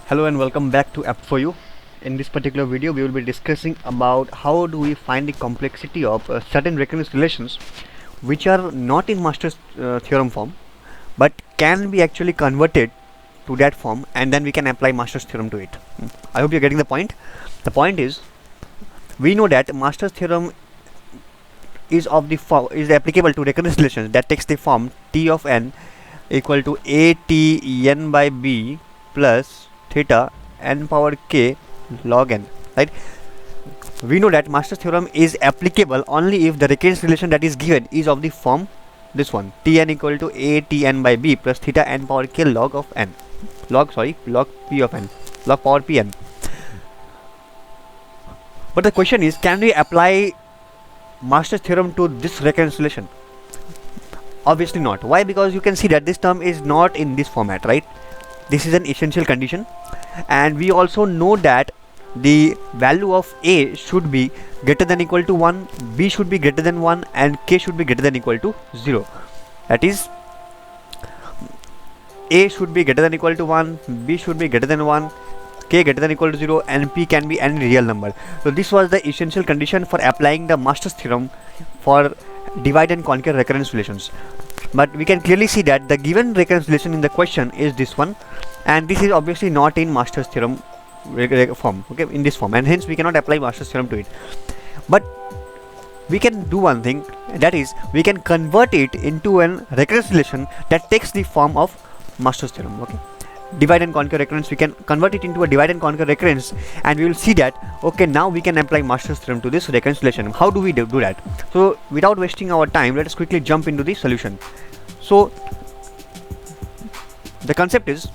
Hello and welcome back to App4U. In this particular video, we will be discussing about how do we find the complexity of certain recurrence relations which are not in Master's theorem form but can be actually converted to that form, and then we can apply Master's theorem to it. I hope you're getting the point. The point is, we know that Master's theorem is applicable to recurrence relations that takes the form T of n equal to a t n by b plus theta n power k log n, right? We know that Master's theorem is applicable only if the recurrence relation that is given is of the form this one, Tn equal to a t n by b plus theta n power k log of n, log p of n, log power pn. But the question is, can we apply Master's theorem to this recurrence relation? Obviously not. Why? Because you can see that this term is not in this format, right? This is an essential condition, and we also know that the value of a should be greater than equal to 1, b should be greater than 1, and k should be greater than equal to 0. That is, a should be greater than equal to 1, b should be greater than 1, k greater than equal to 0, and p can be any real number. So this was the essential condition for applying the Master's theorem for divide and conquer recurrence relations. But we can clearly see that the given recurrence relation in the question is this one, and this is obviously not in Master's theorem form, okay, in this form, and hence we cannot apply Master's theorem to it. But we can do one thing, that is, we can convert it into a recurrence relation that takes the form of Master's theorem, okay. Divide and conquer recurrence, we can convert it into a divide and conquer recurrence, and we will see that, okay, now we can apply Master's theorem to this recurrence relation. How do we do that? So without wasting our time, let us quickly jump into the solution. So the concept is,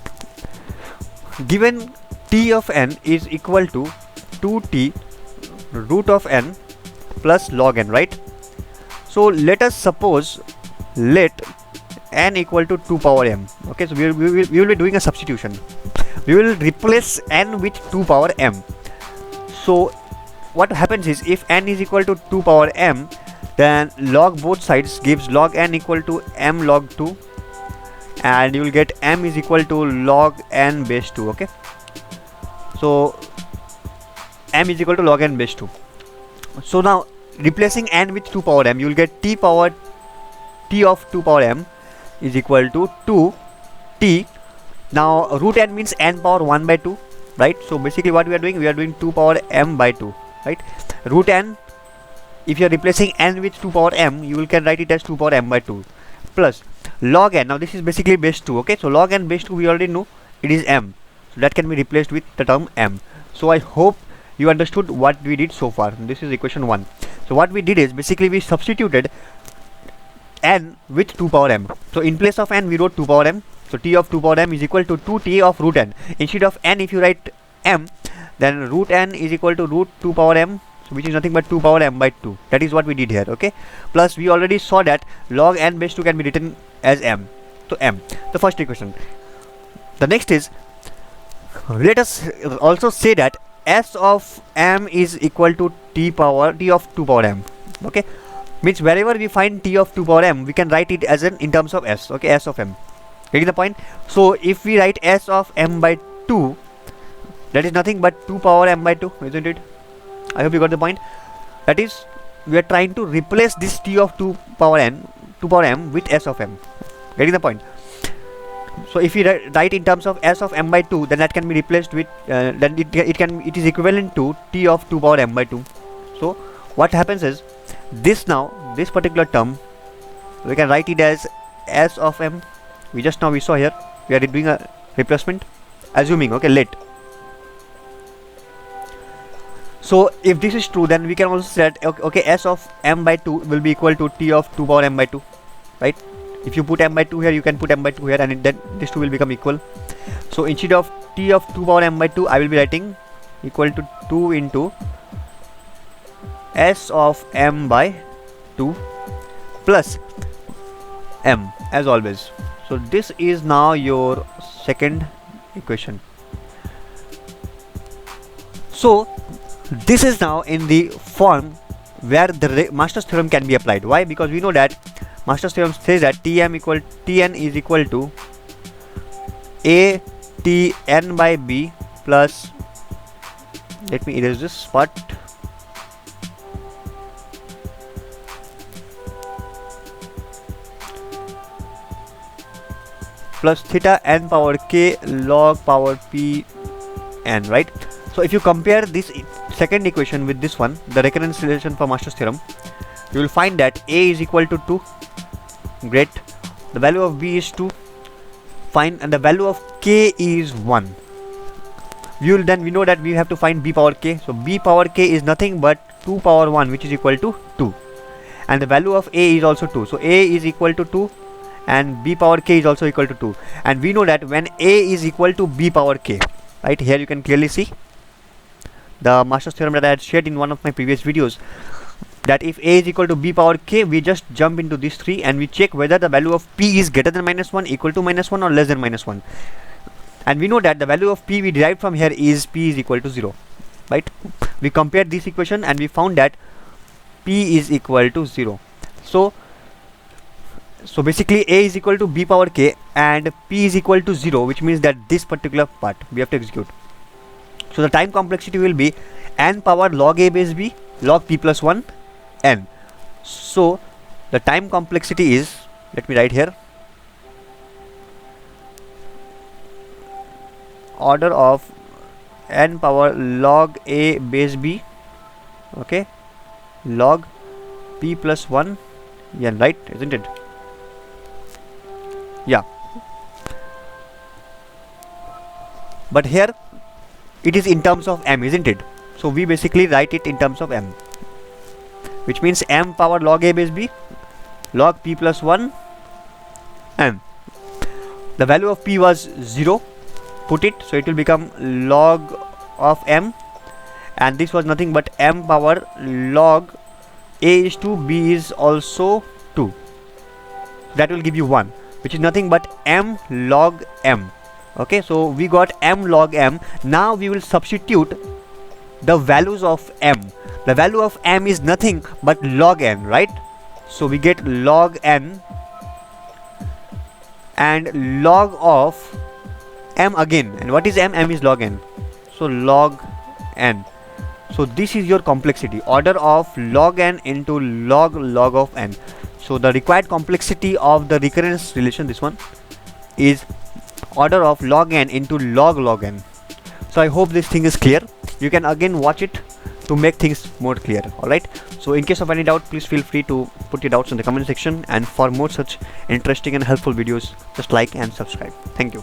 given t of n is equal to 2t root of n plus log n, right? So let us suppose let n equal to 2 power m. Okay, so we will be doing a substitution. We will replace n with 2 power m. So what happens is, if n is equal to 2 power m, then log both sides gives log n equal to m log 2, and you will get m is equal to log n base 2. Okay, so m is equal to log n base 2. So now replacing n with 2 power m, you will get t of 2 power m is equal to 2t. Now root n means n power 1 by 2, right? So basically what we are doing 2 power m by 2, right? Root n, if you are replacing n with 2 power m, you can write it as 2 power m by 2 plus log n. Now this is basically base 2, okay? So log n base 2 we already know it is m, so that can be replaced with the term m. So I hope you understood what we did so far. This is equation 1. So what we did is, basically we substituted n with 2 power m. So in place of n we wrote 2 power m. So t of 2 power m is equal to 2t of root n. Instead of n, if you write m, then root n is equal to root 2 power m, so which is nothing but 2 power m by 2. That is what we did here, okay? Plus we already saw that log n base 2 can be written as m. So m, the first equation. The next is, let us also say that s of m is equal to t of 2 power m, okay? Means wherever we find t of 2 power m, we can write it as in terms of s, okay, s of m. Getting the point? So if we write s of m by 2, that is nothing but 2 power m by 2, isn't it? I hope you got the point. That is, we are trying to replace this t of 2 power m with s of m. Getting the point? So if we write in terms of s of m by 2, then that can be replaced with then it is equivalent to t of 2 power m by 2. So what happens is, this particular term, we can write it as s of m. We saw here, we are doing a replacement, assuming, okay, let. So if this is true, then we can also say that, okay, s of m by 2 will be equal to t of 2 power m by 2, right? If you put m by 2 here, you can put m by 2 here, and then these two will become equal. So instead of t of 2 power m by 2, I will be writing equal to 2 into s of m by 2 plus m, as always. So this is now your second equation. So this is now in the form where the Master's theorem can be applied. Why? Because we know that Master's theorem says that Tn is equal to a Tn by b plus, let me erase this part, plus theta n power k log power p n, right? So if you compare this second equation with this one, the recurrence relation for Master's theorem, you will find that a is equal to 2, great, the value of b is 2, fine, and the value of k is 1. We know that we have to find b power k, so b power k is nothing but 2 power 1, which is equal to 2, and the value of a is also 2, so a is equal to 2 and b power k is also equal to 2, and we know that when a is equal to b power k, right, here you can clearly see the Master's theorem that I had shared in one of my previous videos, that if a is equal to b power k, we just jump into these three and we check whether the value of p is greater than -1, equal to -1, or less than -1, and we know that the value of p we derived from here is p is equal to 0, right? We compared this equation and we found that p is equal to 0. So basically a is equal to b power k and p is equal to 0, which means that this particular part we have to execute. So the time complexity will be n power log a base b log p plus 1 n. So the time complexity is, let me write here, order of n power log a base b, okay, log p plus 1 n, right, isn't it? Yeah, but here it is in terms of m, isn't it? So we basically write it in terms of m, which means m power log a base b log p plus 1 m. The value of p was 0, put it, so it will become log of m, and this was nothing but m power log a is 2, b is also 2, that will give you 1, which is nothing but m log m. Okay, so we got m log m. Now we will substitute the values of m. The value of m is nothing but log n, right? So we get log n and log of m again. And what is m? M is log n. So log n. So this is your complexity, order of log n into log of n. So the required complexity of the recurrence relation, this one, is order of log n into log n. So I hope this thing is clear. You can again watch it to make things more clear. Alright, so in case of any doubt, please feel free to put your doubts in the comment section, and for more such interesting and helpful videos, just like and subscribe. Thank you.